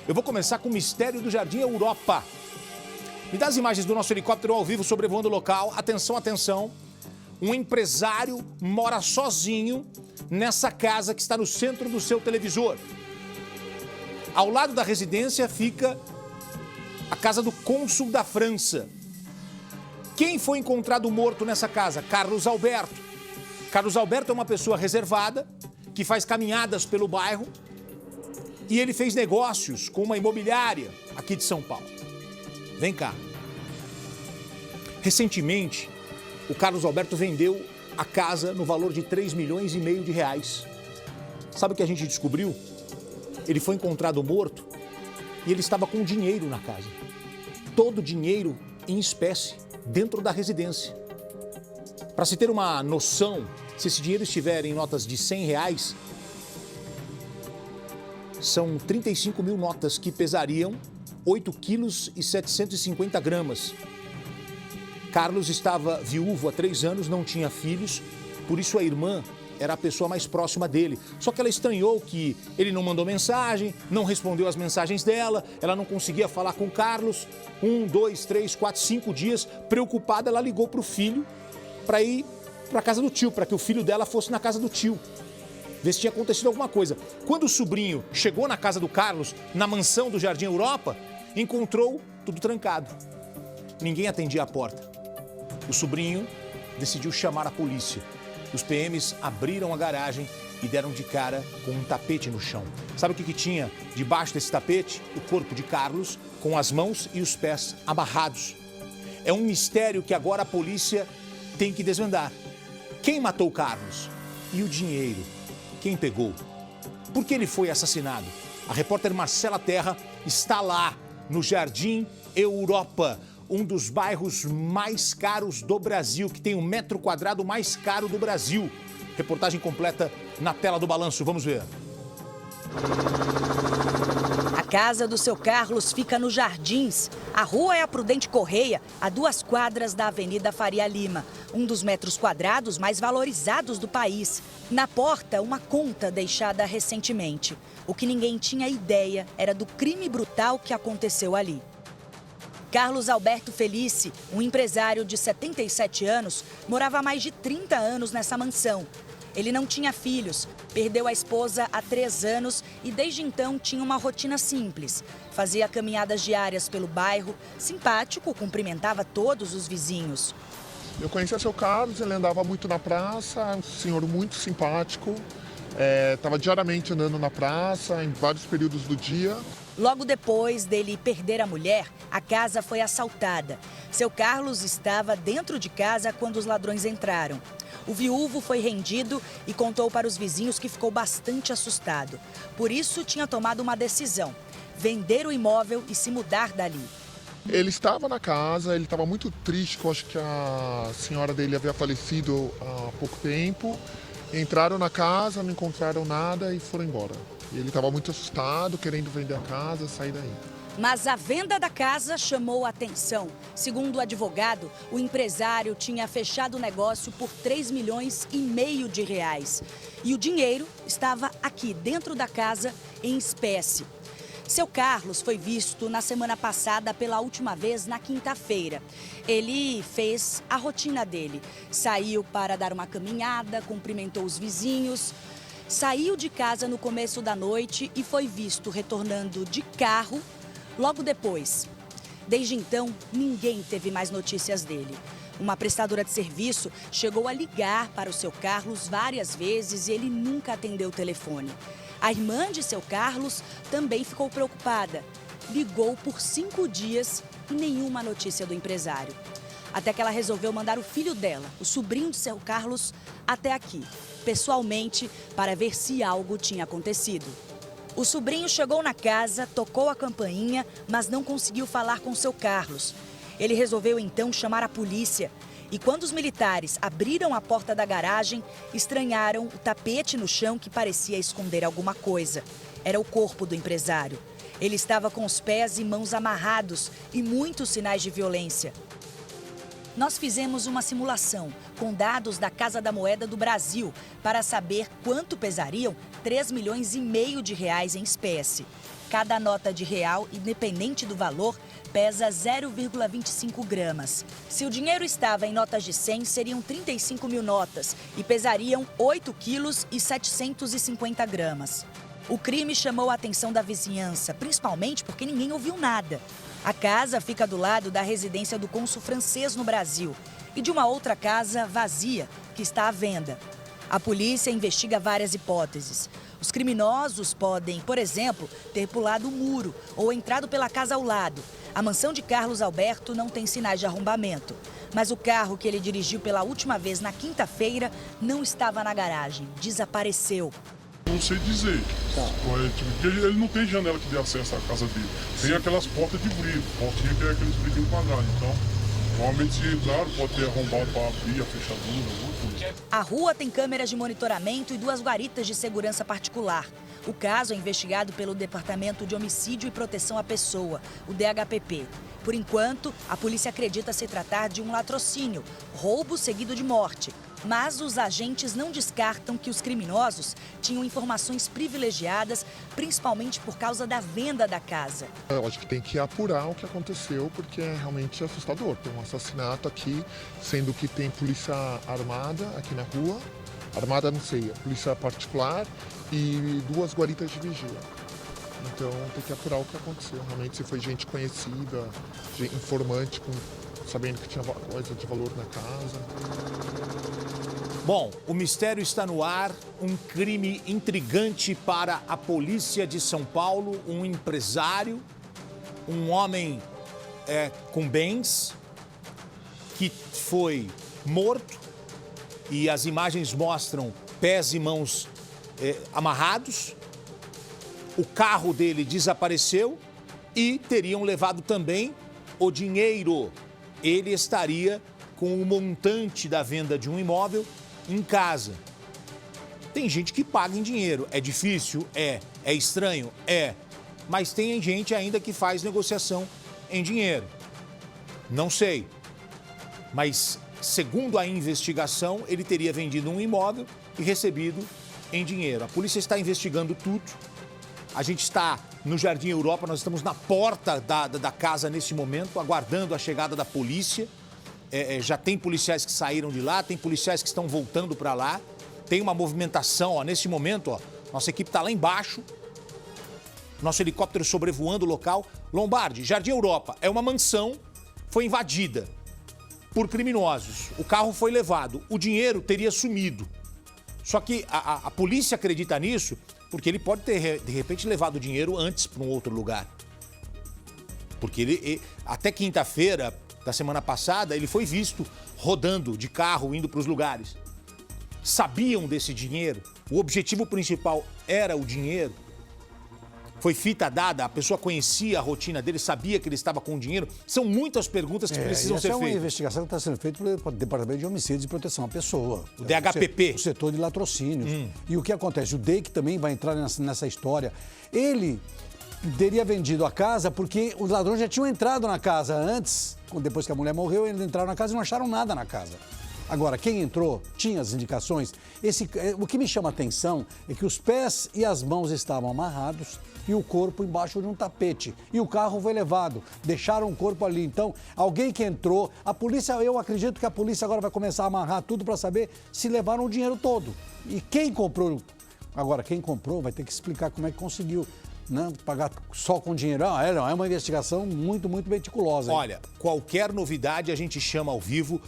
Eu vou começar com o mistério do Jardim Europa. Me dá as imagens do nosso helicóptero ao vivo sobrevoando o local. Atenção, atenção. Um empresário mora sozinho nessa casa que está no centro do seu televisor. Ao lado da residência fica a casa do cônsul da França. Quem foi encontrado morto nessa casa? Carlos Alberto. Carlos Alberto é uma pessoa reservada, que faz caminhadas pelo bairro, e ele fez negócios com uma imobiliária aqui de São Paulo. Vem cá. Recentemente, o Carlos Alberto vendeu a casa no valor de 3,5 milhões de reais. Sabe o que a gente descobriu? Ele foi encontrado morto e ele estava com dinheiro na casa. Todo o dinheiro em espécie dentro da residência. Para se ter uma noção, se esse dinheiro estiver em notas de 100 reais, são 35 mil notas que pesariam 8 quilos e 750 gramas. Carlos estava viúvo há 3 anos, não tinha filhos, por isso a irmã era a pessoa mais próxima dele. Só que ela estranhou que ele não mandou mensagem, não respondeu as mensagens dela, ela não conseguia falar com o Carlos. 1, 2, 3, 4, 5 dias, preocupada, ela ligou para o filho para ir para a casa do tio, para que o filho dela fosse na casa do tio, ver se tinha acontecido alguma coisa. Quando o sobrinho chegou na casa do Carlos, na mansão do Jardim Europa, encontrou tudo trancado. Ninguém atendia a porta. O sobrinho decidiu chamar a polícia. Os PMs abriram a garagem e deram de cara com um tapete no chão. Sabe o que tinha debaixo desse tapete? O corpo de Carlos, com as mãos e os pés amarrados. É um mistério que agora a polícia tem que desvendar. Quem matou o Carlos? E o dinheiro? Quem pegou? Por que ele foi assassinado? A repórter Marcela Terra está lá, no Jardim Europa, um dos bairros mais caros do Brasil, que tem o metro quadrado mais caro do Brasil. Reportagem completa na tela do Balanço. Vamos ver. A casa do seu Carlos fica nos Jardins. A rua é a Prudente Correia, a 2 quadras da Avenida Faria Lima, um dos metros quadrados mais valorizados do país. Na porta, uma conta deixada recentemente. O que ninguém tinha ideia era do crime brutal que aconteceu ali. Carlos Alberto Felice, um empresário de 77 anos, morava há mais de 30 anos nessa mansão. Ele não tinha filhos, perdeu a esposa há 3 anos e desde então tinha uma rotina simples. Fazia caminhadas diárias pelo bairro, simpático, cumprimentava todos os vizinhos. Eu conhecia seu Carlos, ele andava muito na praça, um senhor muito simpático. Estava diariamente andando na praça, em vários períodos do dia. Logo depois dele perder a mulher, a casa foi assaltada. Seu Carlos estava dentro de casa quando os ladrões entraram. O viúvo foi rendido e contou para os vizinhos que ficou bastante assustado. Por isso, tinha tomado uma decisão: vender o imóvel e se mudar dali. Ele estava na casa, ele estava muito triste, eu acho que a senhora dele havia falecido há pouco tempo. Entraram na casa, não encontraram nada e foram embora. E ele estava muito assustado, querendo vender a casa, sair daí. Mas a venda da casa chamou a atenção. Segundo o advogado, o empresário tinha fechado o negócio por 3,5 milhões de reais. E o dinheiro estava aqui dentro da casa em espécie. Seu Carlos foi visto na semana passada pela última vez na quinta-feira. Ele fez a rotina dele. Saiu para dar uma caminhada, cumprimentou os vizinhos. Saiu de casa no começo da noite e foi visto retornando de carro logo depois. Desde então, ninguém teve mais notícias dele. Uma prestadora de serviço chegou a ligar para o seu Carlos várias vezes e ele nunca atendeu o telefone. A irmã de seu Carlos também ficou preocupada. Ligou por 5 dias e nenhuma notícia do empresário. Até que ela resolveu mandar o filho dela, o sobrinho de seu Carlos, até aqui, pessoalmente, para ver se algo tinha acontecido. O sobrinho chegou na casa, tocou a campainha, mas não conseguiu falar com seu Carlos. Ele resolveu então chamar a polícia. E quando os militares abriram a porta da garagem, estranharam o tapete no chão que parecia esconder alguma coisa. Era o corpo do empresário. Ele estava com os pés e mãos amarrados e muitos sinais de violência. Nós fizemos uma simulação com dados da Casa da Moeda do Brasil para saber quanto pesariam 3,5 milhões de reais em espécie. Cada nota de real, independente do valor, pesa 0,25 gramas. Se o dinheiro estava em notas de 100, seriam 35 mil notas e pesariam 8 quilos e 750 gramas. O crime chamou a atenção da vizinhança, principalmente porque ninguém ouviu nada. A casa fica do lado da residência do cônsul francês no Brasil e de uma outra casa vazia que está à venda. A polícia investiga várias hipóteses. Os criminosos podem, por exemplo, ter pulado o muro ou entrado pela casa ao lado. A mansão de Carlos Alberto não tem sinais de arrombamento. Mas o carro que ele dirigiu pela última vez na quinta-feira não estava na garagem. Desapareceu. Não sei dizer. Porque ele não tem janela que dê acesso à casa dele. Tem aquelas portas de vidro, portinha que é aqueles vidrinhos quadrados. Então, normalmente se entraram, pode ter arrombado para abrir a fechadura, alguma coisa. A rua tem câmeras de monitoramento e 2 guaritas de segurança particular. O caso é investigado pelo Departamento de Homicídio e Proteção à Pessoa, o DHPP. Por enquanto, a polícia acredita se tratar de um latrocínio, roubo seguido de morte. Mas os agentes não descartam que os criminosos tinham informações privilegiadas, principalmente por causa da venda da casa. Eu acho que tem que apurar o que aconteceu, porque é realmente assustador. Tem um assassinato aqui, sendo que tem polícia armada aqui na rua. Armada, não sei, polícia particular e 2 guaritas de vigia. Então tem que apurar o que aconteceu. Realmente se foi gente conhecida, informante, sabendo que tinha coisa de valor na casa. Bom, o mistério está no ar, um crime intrigante para a polícia de São Paulo, um empresário, um homem com bens, que foi morto e as imagens mostram pés e mãos amarrados, o carro dele desapareceu e teriam levado também o dinheiro. Ele estaria com o montante da venda de um imóvel em casa. Tem gente que paga em dinheiro. É difícil? É estranho? Mas tem gente ainda que faz negociação em dinheiro. Não sei. Mas, segundo a investigação, ele teria vendido um imóvel e recebido em dinheiro. A polícia está investigando tudo. A gente está no Jardim Europa, nós estamos na porta da casa nesse momento, aguardando a chegada da polícia. Já tem policiais que saíram de lá, tem policiais que estão voltando para lá. Tem uma movimentação, nesse momento, nossa equipe está lá embaixo. Nosso helicóptero sobrevoando o local. Lombardi, Jardim Europa, é uma mansão, foi invadida por criminosos. O carro foi levado, o dinheiro teria sumido. Só que a polícia acredita nisso porque ele pode ter, de repente, levado o dinheiro antes para um outro lugar. Porque ele, até quinta-feira da semana passada, ele foi visto rodando de carro, indo para os lugares. Sabiam desse dinheiro? O objetivo principal era o dinheiro? Foi fita dada? A pessoa conhecia a rotina dele, sabia que ele estava com o dinheiro? São muitas perguntas que precisam ser feitas. Essa é uma investigação que está sendo feita pelo Departamento de Homicídios e Proteção à Pessoa. O DHPP. O setor de latrocínios. E o que acontece? O DEIC também vai entrar nessa história. Ele teria vendido a casa porque os ladrões já tinham entrado na casa antes. Depois que a mulher morreu, eles entraram na casa e não acharam nada na casa. Agora, quem entrou tinha as indicações. O que me chama a atenção é que os pés e as mãos estavam amarrados e o corpo embaixo de um tapete. E o carro foi levado, deixaram o corpo ali. Então, alguém que entrou, a polícia, eu acredito que a polícia agora vai começar a amarrar tudo para saber se levaram o dinheiro todo. E quem comprou? Agora, quem comprou vai ter que explicar como é que conseguiu. Não, pagar só com dinheiro. É uma investigação muito, muito meticulosa. Olha, qualquer novidade a gente chama ao vivo